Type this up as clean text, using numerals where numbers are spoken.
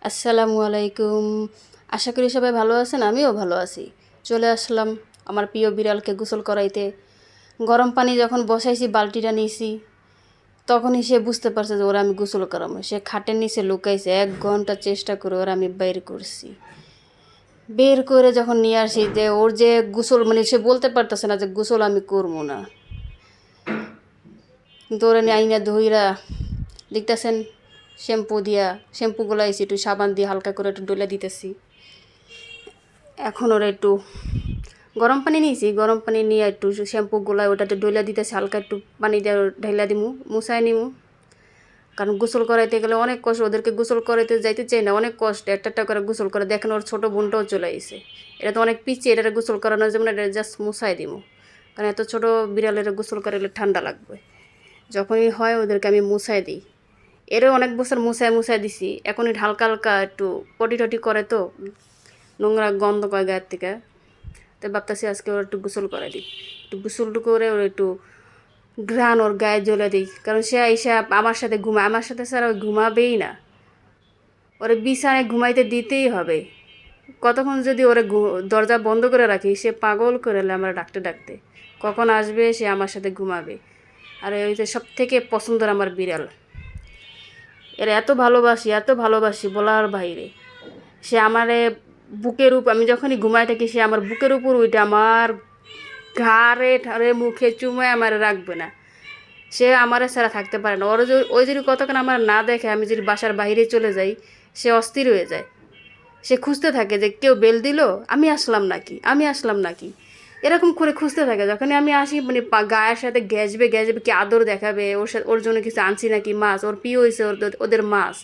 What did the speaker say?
আসসালামু আলাইকুম। আশা করি সবাই ভালো আছেন, আমিও ভালো আছি। চলে আসলাম আমার প্রিয় বিড়ালকে গোসল করাইতে। গরম পানি যখন বসাইছি, বালতিটা নিয়েছি, তখনই সে বুঝতে পারছে যে ওরা আমি গোসল করাবো। সে খাটের নিচে লুকাইছে, 1 ঘন্টা চেষ্টা করে ওরা আমি বের করছি। বের করে যখন নিয়ে আসি, যে ওর যে গোসল, মানে সে বলতে পারতেছে না যে গোসল আমি করবো না, কিন্তু ওরা নিয়ে আইনা ধইরা দেখতেছেন শ্যাম্পু গুলাইছি, একটু সাবান দিয়ে হালকা করে একটু ডলে দিতেছি। এখন ওরা একটু গরম পানি নিয়েছি, গরম পানি নিয়ে একটু শ্যাম্পু গোলায় ওটাতে ডইলা দিতেছি, হালকা একটু পানি দিয়ে ঢাইলা দিমু, মুছাই নিমু। কারণ গোসল করাইতে গেলে অনেক কষ্ট, ওদেরকে গোসল করাইতে যাইতে চাই না, অনেক কষ্ট। একটা করে গোসল করে দেখেন, ওর ছোটো বোনটাও চলে আইছে। এটা তো অনেক পিছিয়ে, এটা গোসল করানোর জন্য এটা জাস্ট মুছাই দিমু, কারণ এত ছোটো বিড়ালের গোসল করাইলে ঠান্ডা লাগবে। যখনই হয় ওদেরকে আমি মুছাই দিই। এরও অনেক বছর মুছাই দিছি, এখন একটু হালকা হালকা একটু পটি টটি করে, তো নোংরা গন্ধ করে গায়ের থেকে। তো ভাবতেছি আজকে ওর একটু গোসল করে দিই, একটু গোসলটু করে ওর একটু ঘ্রাণ ওর গায়ে জ্বলে দিই। কারণ সে আইসা আমার সাথে ঘুমায়, আমার সাথে ছাড়া ওই ঘুমাবেই না। ওরে বিছানায় ঘুমাইতে দিতেই হবে। কতক্ষণ যদি ওরে দরজা বন্ধ করে রাখি, সে পাগল করে আমরা ডাকতে ডাকতে কখন আসবে, সে আমার সাথে ঘুমাবে। আর ওই যে সব থেকে পছন্দের আমার বিড়াল, এর এত ভালোবাসি বলার বাইরে। সে আমারে বুকের উপর, আমি যখনই ঘুমাই থাকি, সে আমার বুকের উপর উইটা আমার ঘাড়ে ঠাড়ে মুখে চুমায় আমার রাখবে না। সে আমারে ছাড়া থাকতে পারে না। ওই যদি কতক্ষণ আমার না দেখে, আমি যদি বাসার বাইরে চলে যাই, সে অস্থির হয়ে যায়। সে খুঁজতে থাকে যে কেউ বেল দিল, আমি আসলাম নাকি, এরকম করে খুঁজতে থাকে। যখনই আমি আসি, মানে গায়ের সাথে গ্যাসবে কি আদর দেখাবে, ওর জন্য কিছু আনছি নাকি, মাছ ওর প্রিয় হয়েছে, ওদের মাছ।